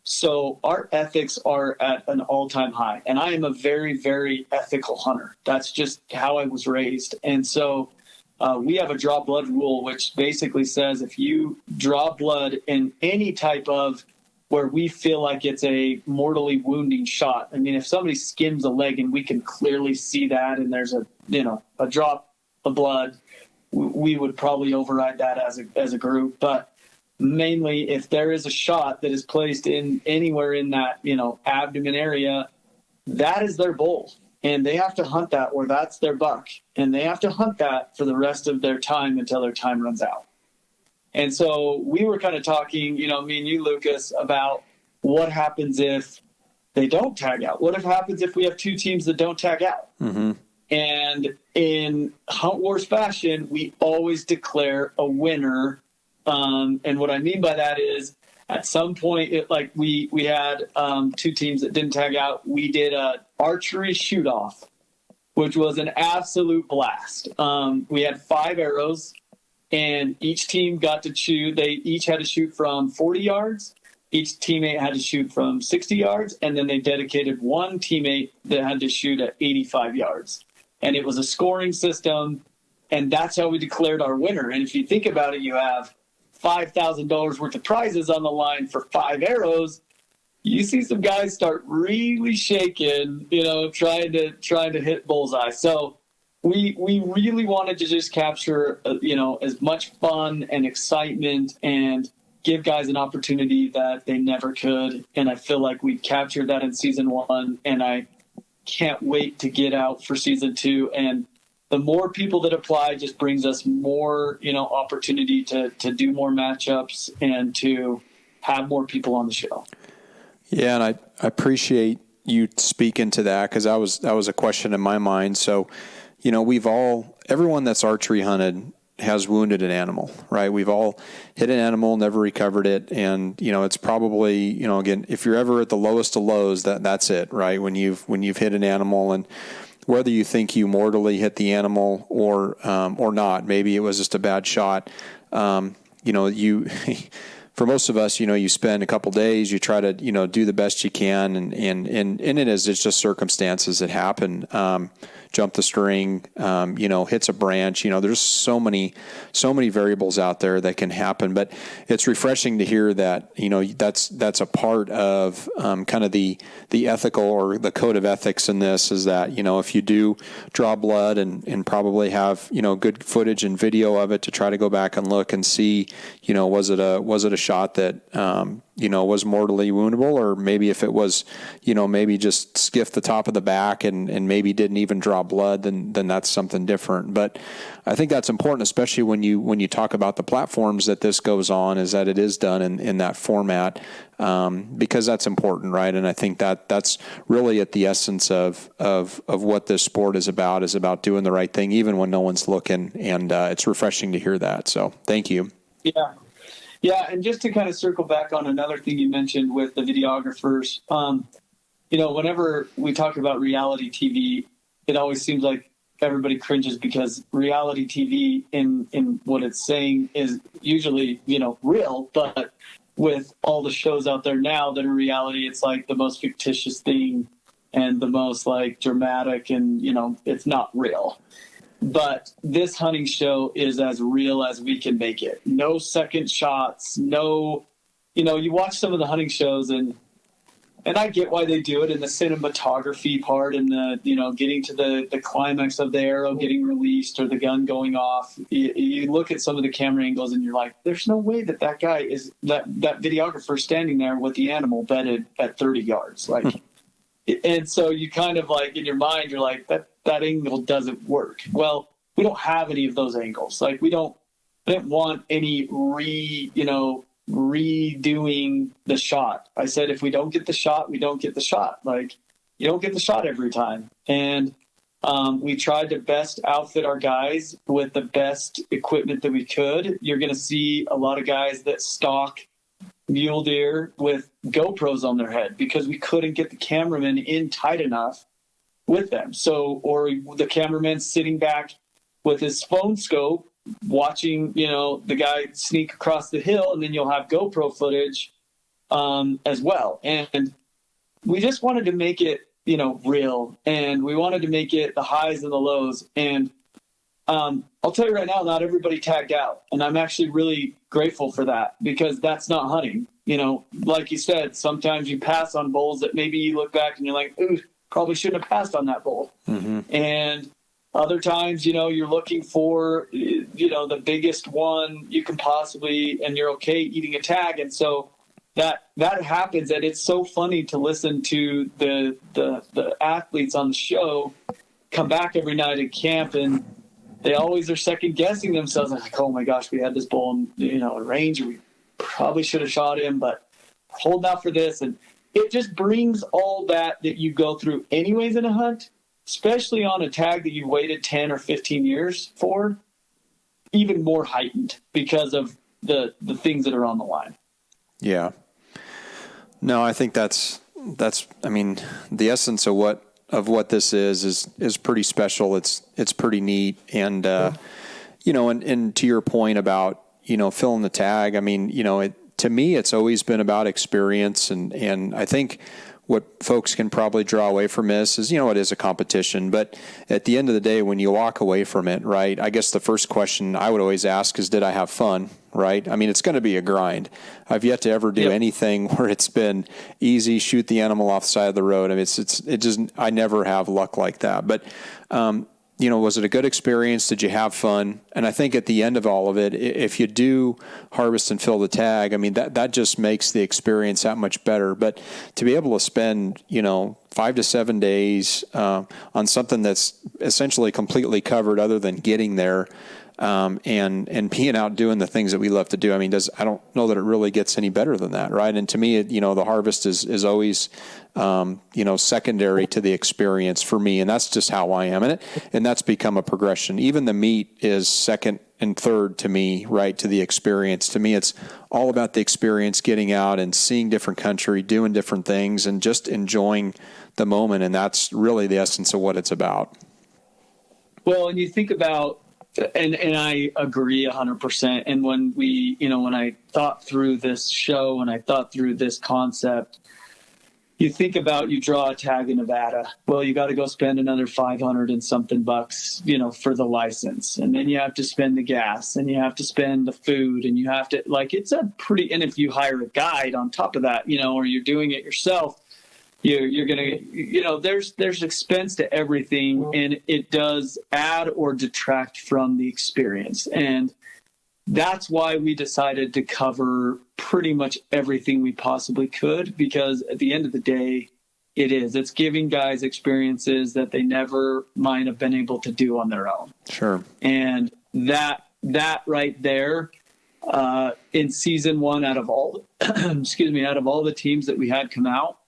So our ethics are at an all-time high. And I am a very, very ethical hunter. That's just how I was raised. And so we have a draw blood rule, which basically says if you draw blood in any type of where we feel like it's a mortally wounding shot. If somebody skims a leg and we can clearly see that and there's a drop of blood, we would probably override that as a group. But mainly if there is a shot that is placed in anywhere in that, abdomen area, that is their bull. And they have to hunt that, or that's their buck. And they have to hunt that for the rest of their time until their time runs out. And so we were kind of talking, me and you, Lucas, about what happens if they don't tag out. What happens if we have 2 teams that don't tag out? Mm-hmm. And in Hunt Warz fashion, we always declare a winner. And what I mean by that is at some point, we had 2 teams that didn't tag out. We did a archery shoot-off, which was an absolute blast. We had 5 arrows. And each team got to shoot. They each had to shoot from 40 yards. Each teammate had to shoot from 60 yards. And then they dedicated one teammate that had to shoot at 85 yards. And it was a scoring system. And that's how we declared our winner. And if you think about it, you have $5,000 worth of prizes on the line for 5 arrows. You see some guys start really shaking, trying to hit bullseye. So we really wanted to just capture, as much fun and excitement and give guys an opportunity that they never could. And I feel like we captured that in season 1, and I can't wait to get out for season 2. And the more people that apply just brings us more, opportunity to do more matchups and to have more people on the show. Yeah, and I appreciate, you speak into that, because that was a question in my mind. So, everyone that's archery hunted has wounded an animal, right? We've all hit an animal, never recovered it. And, it's probably, again, if you're ever at the lowest of lows, that's it, right? When you've hit an animal, and whether you think you mortally hit the animal or not, maybe it was just a bad shot. For most of us, you spend a couple days, you try to, do the best you can. And it's just circumstances that happen. Jump the string, hits a branch. There's so many variables out there that can happen. But it's refreshing to hear that that's a part of kind of the ethical or the code of ethics in this, is that if you do draw blood and probably have good footage and video of it to try to go back and look and see was it a shot that was mortally woundable, or maybe if it was maybe just skiffed the top of the back and maybe didn't even draw blood, then that's something different. But I think that's important, especially when you talk about the platforms that this goes on, is that it is done in that format, because that's important, right? And I think that's really at the essence of what this sport is about doing the right thing even when no one's looking, and it's refreshing to hear that. So thank you. Yeah, and just to kind of circle back on another thing you mentioned with the videographers, whenever we talk about reality TV, it always seems like everybody cringes, because reality TV in what it's saying is usually, real, but with all the shows out there now that are reality, it's like the most fictitious thing and the most like dramatic, and, it's not real. But this hunting show is as real as we can make it. No second shots, no, you watch some of the hunting shows, and I get why they do it, in the cinematography part, and the, getting to the climax of the arrow getting released or the gun going off. You look at some of the camera angles and you're like, there's no way that guy is, that videographer standing there with the animal bedded at 30 yards. Like, and so you kind of like, in your mind, you're like, that angle doesn't work. Well, we don't have any of those angles. Like, I didn't want any redoing the shot. I said, if we don't get the shot, we don't get the shot. Like, you don't get the shot every time. And we tried to best outfit our guys with the best equipment that we could. You're going to see a lot of guys that stalk mule deer with GoPros on their head, because we couldn't get the cameraman in tight enough with them. So, or the cameraman sitting back with his phone scope watching, the guy sneak across the hill, and then you'll have GoPro footage as well. And we just wanted to make it, real, and we wanted to make it the highs and the lows. And I'll tell you right now, not everybody tagged out, and I'm actually really grateful for that, because that's not hunting. Like you said, sometimes you pass on bulls that maybe you look back and you're like, ooh, probably shouldn't have passed on that bull. Mm-hmm. And other times, you're looking for, the biggest one you can possibly, and you're okay eating a tag. And so that happens. And it's so funny to listen to the athletes on the show come back every night at camp, and they always are second guessing themselves. Like, oh my gosh, we had this bull in, range, and we probably should have shot him, but holding out for this. And it just brings all that you go through anyways in a hunt, especially on a tag that you've waited 10 or 15 years for, even more heightened because of the things that are on the line. Yeah. No, I think that's, the essence of what this is pretty special. It's pretty neat. And, and to your point about, filling the tag, to me, it's always been about experience. And I think what folks can probably draw away from this is, it is a competition. But at the end of the day, when you walk away from it, right, I guess the first question I would always ask is, did I have fun, right? It's going to be a grind. I've yet to ever do anything where it's been easy, shoot the animal off the side of the road. I never have luck like that. But, was it a good experience? Did you have fun? And I think at the end of all of it, if you do harvest and fill the tag, that just makes the experience that much better. But to be able to spend, 5 to 7 days on something that's essentially completely covered other than getting there, and being out doing the things that we love to do. I mean, I don't know that it really gets any better than that, right? And to me, the harvest is always, secondary to the experience for me, and that's just how I am. And that's become a progression. Even the meat is second and third to me, right, to the experience. To me, it's all about the experience, getting out and seeing different country, doing different things, and just enjoying the moment. And that's really the essence of what it's about. Well, and you think about, and I agree 100%. And when when I thought through this show and I thought through this concept, you think about, you draw a tag in Nevada. Well, you got to go spend another 500 and something bucks, for the license. And then you have to spend the gas, and you have to spend the food, and you have to, it's a pretty, and if you hire a guide on top of that, or you're doing it yourself, you're going to, there's expense to everything, and it does add or detract from the experience. And that's why we decided to cover pretty much everything we possibly could, because at the end of the day, it's giving guys experiences that they never might have been able to do on their own. Sure. And that right there, in season one, out of all the teams that we had come out,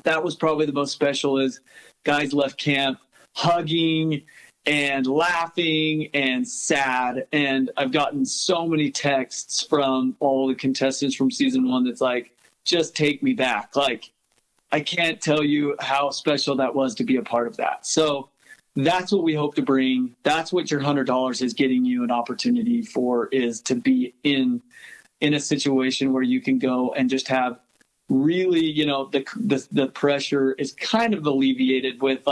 that was probably the most special. Is guys left camp hugging and laughing and sad. And I've gotten so many texts from all the contestants from season one that's like, just take me back. I can't tell you how special that was to be a part of that. So that's what we hope to bring. That's what your $100 is getting you an opportunity for, is to be in a situation where you can go and just have really, the pressure is kind of alleviated with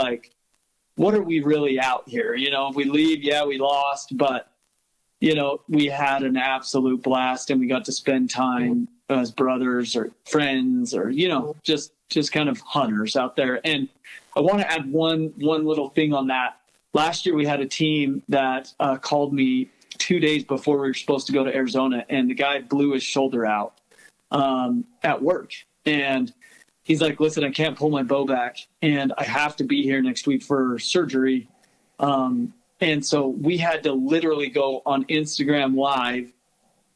what are we really out here? If we leave, we lost, but, we had an absolute blast, and we got to spend time as brothers or friends or, just kind of hunters out there. And I want to add one little thing on that. Last year, we had a team that called me 2 days before we were supposed to go to Arizona, and the guy blew his shoulder out at work. And he's like, listen, I can't pull my bow back, and I have to be here next week for surgery. And so we had to literally go on Instagram Live.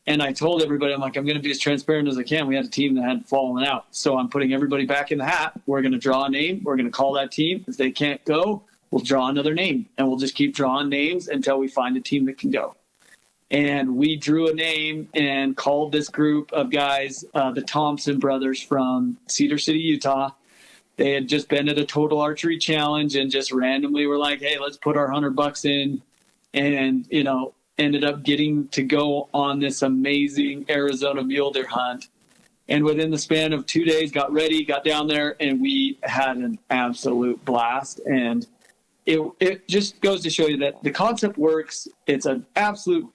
And I told everybody, I'm going to be as transparent as I can. We had a team that had fallen out. So I'm putting everybody back in the hat. We're going to draw a name. We're going to call that team. If they can't go, we'll draw another name. And we'll just keep drawing names until we find a team that can go. And we drew a name and called this group of guys, the Thompson brothers from Cedar City, Utah. They had just been at a total archery challenge and just randomly were like, hey, let's put our $100 in. And, ended up getting to go on this amazing Arizona mule deer hunt. And within the span of 2 days, got ready, got down there, and we had an absolute blast. And it just goes to show you that the concept works. It's an absolute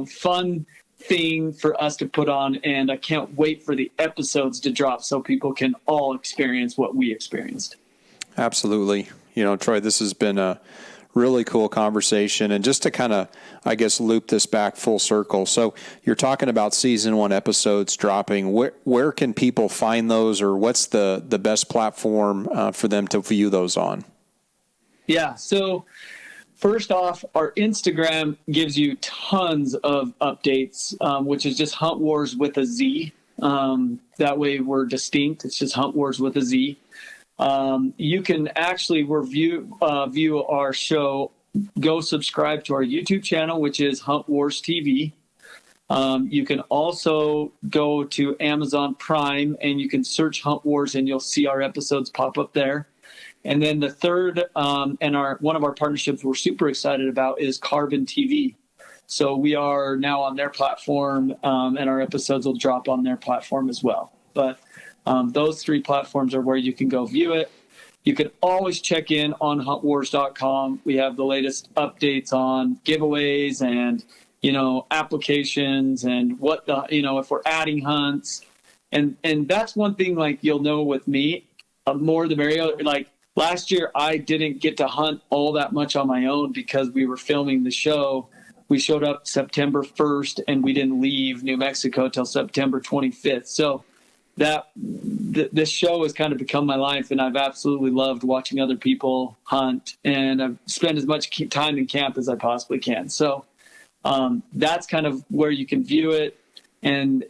fun thing for us to put on, and I can't wait for the episodes to drop so people can all experience what we experienced. Absolutely. Troy, this has been a really cool conversation, and just to kind of, I guess, loop this back full circle. So you're talking about season one episodes dropping. Where can people find those, or what's the best platform for them to view those on? Yeah. So first off, our Instagram gives you tons of updates, which is just Hunt Warz with a Z. That way we're distinct. It's just Hunt Warz with a Z. You can actually view our show. Go subscribe to our YouTube channel, which is Hunt Warz TV. You can also go to Amazon Prime and you can search Hunt Warz and you'll see our episodes pop up there. And then the third, and one of our partnerships we're super excited about is Carbon TV. So we are now on their platform, and our episodes will drop on their platform as well. But those three platforms are where you can go view it. You can always check in on huntwarz.com. We have the latest updates on giveaways and, applications and if we're adding hunts. And that's one thing, you'll know with me, more the merrier. Last year, I didn't get to hunt all that much on my own because we were filming the show. We showed up September 1st, and we didn't leave New Mexico till September 25th. So this show has kind of become my life, and I've absolutely loved watching other people hunt, and I've spent as much time in camp as I possibly can. So that's kind of where you can view it. And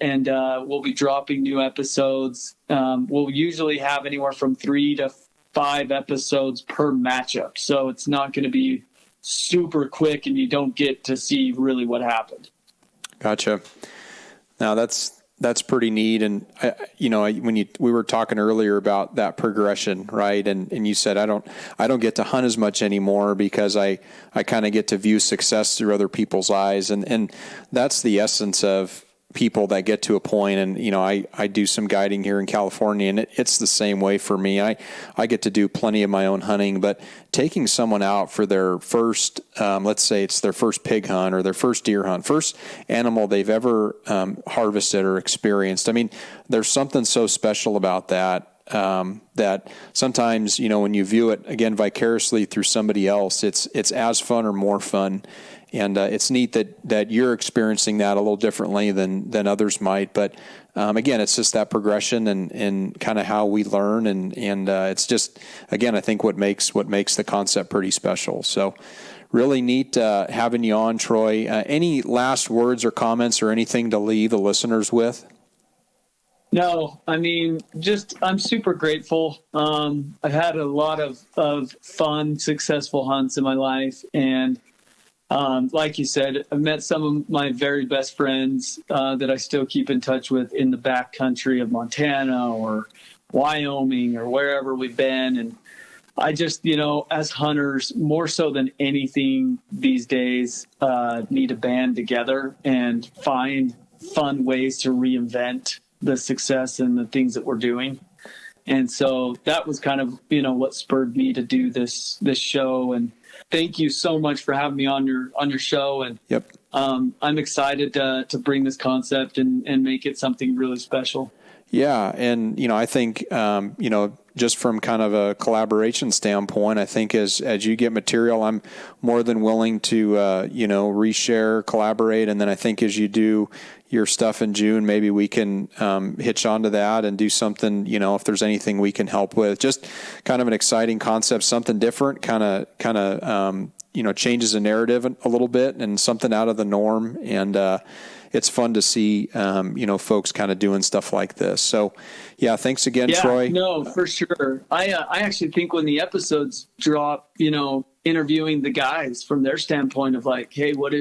we'll be dropping new episodes. We'll usually have anywhere from 3 to 5 episodes per matchup. So it's not going to be super quick and you don't get to see really what happened. Gotcha. Now that's pretty neat. And we were talking earlier about that progression, right? And you said, I don't get to hunt as much anymore because I kind of get to view success through other people's eyes. And that's the essence of people that get to a point. And, I do some guiding here in California, and it's the same way for me. I get to do plenty of my own hunting, but taking someone out for their first, let's say it's their first pig hunt or their first deer hunt, first animal they've ever harvested or experienced. I mean, there's something so special about that. That sometimes, when you view it again vicariously through somebody else, it's as fun or more fun. And it's neat that you're experiencing that a little differently than others might. But again, it's just that progression and kind of how we learn. And it's just, again, I think what makes the concept pretty special. So really neat having you on, Troy. Any last words or comments or anything to leave the listeners with? No, I mean, I'm super grateful. I've had a lot of fun, successful hunts in my life. And like you said, I've met some of my very best friends that I still keep in touch with in the backcountry of Montana or Wyoming or wherever we've been. And I just, as hunters, more so than anything these days, need to band together and find fun ways to reinvent the success and the things that we're doing. And so that was kind of, what spurred me to do this show. And thank you so much for having me on your show. And yep. I'm excited to bring this concept and make it something really special. Yeah. And, I think, just from kind of a collaboration standpoint, I think as you get material, I'm more than willing to, reshare, collaborate. And then I think as you do your stuff in June, maybe we can hitch onto that and do something, if there's anything we can help with. Just kind of an exciting concept, something different, kind of changes the narrative a little bit and something out of the norm. And it's fun to see, folks kind of doing stuff like this. So, yeah, thanks again, Troy. No, for sure. I actually think when the episodes drop, interviewing the guys from their standpoint of like, hey, what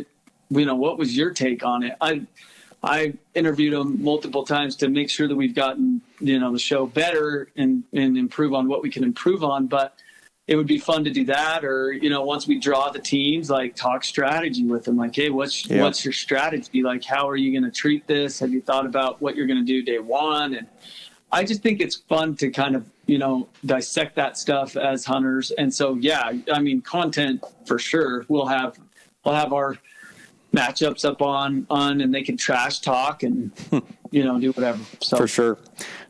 was your take on it? I interviewed them multiple times to make sure that we've gotten, the show better and improve on what we can improve on. But it would be fun to do that. Or, once we draw the teams, like talk strategy with them, like, hey, what's your strategy? Like, how are you going to treat this? Have you thought about what you're going to do day one? And I just think it's fun to kind of, dissect that stuff as hunters. And so, yeah, I mean, content for sure. We'll have our matchups up on and they can trash talk and do whatever. So for sure.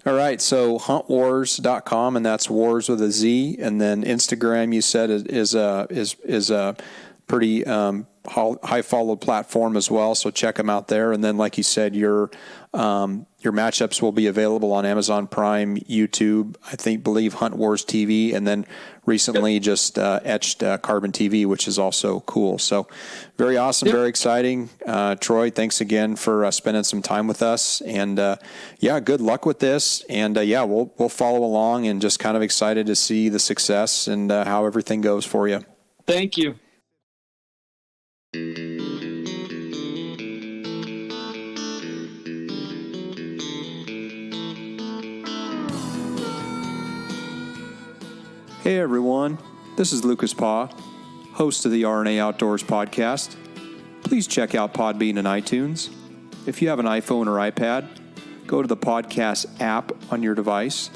All right, so huntwarz.com, and that's Wars with a Z, and then Instagram, you said, is a pretty high followed platform as well, so check them out there. And then, like you said, your matchups will be available on Amazon Prime, YouTube, believe Hunt Warz TV, and then recently just etched Carbon TV, which is also cool. So very awesome, very exciting. Troy, thanks again for spending some time with us. And good luck with this. And we'll follow along and just kind of excited to see the success and how everything goes for you. Thank you. Hey everyone, this is Lucas Paw, host of the RNA Outdoors podcast. Please check out Podbean and iTunes. If you have an iPhone or iPad, go to the podcast app on your device,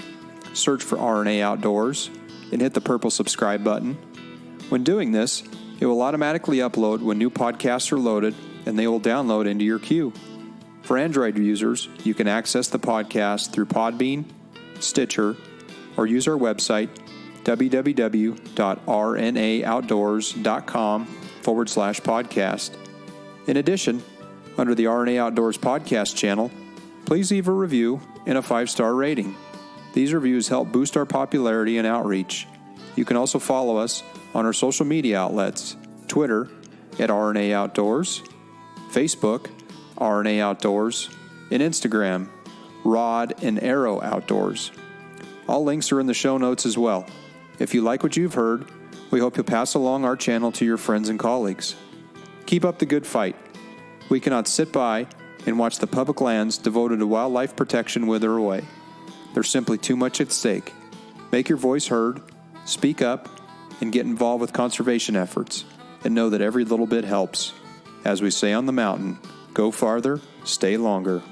search for RNA Outdoors, and hit the purple subscribe button. When doing this, it will automatically upload when new podcasts are loaded, and they will download into your queue. For Android users, you can access the podcast through Podbean, Stitcher, or use our website, www.rnaoutdoors.com/podcast. In addition, under the RNA Outdoors podcast channel, please leave a review and a 5-star rating. These reviews help boost our popularity and outreach. You can also follow us on our social media outlets, Twitter at RNA Outdoors, Facebook, RNA Outdoors, and Instagram, Rod and Arrow Outdoors. All links are in the show notes as well. If you like what you've heard, we hope you'll pass along our channel to your friends and colleagues. Keep up the good fight. We cannot sit by and watch the public lands devoted to wildlife protection wither away. There's simply too much at stake. Make your voice heard, speak up, and get involved with conservation efforts, and know that every little bit helps. As we say on the mountain, go farther, stay longer.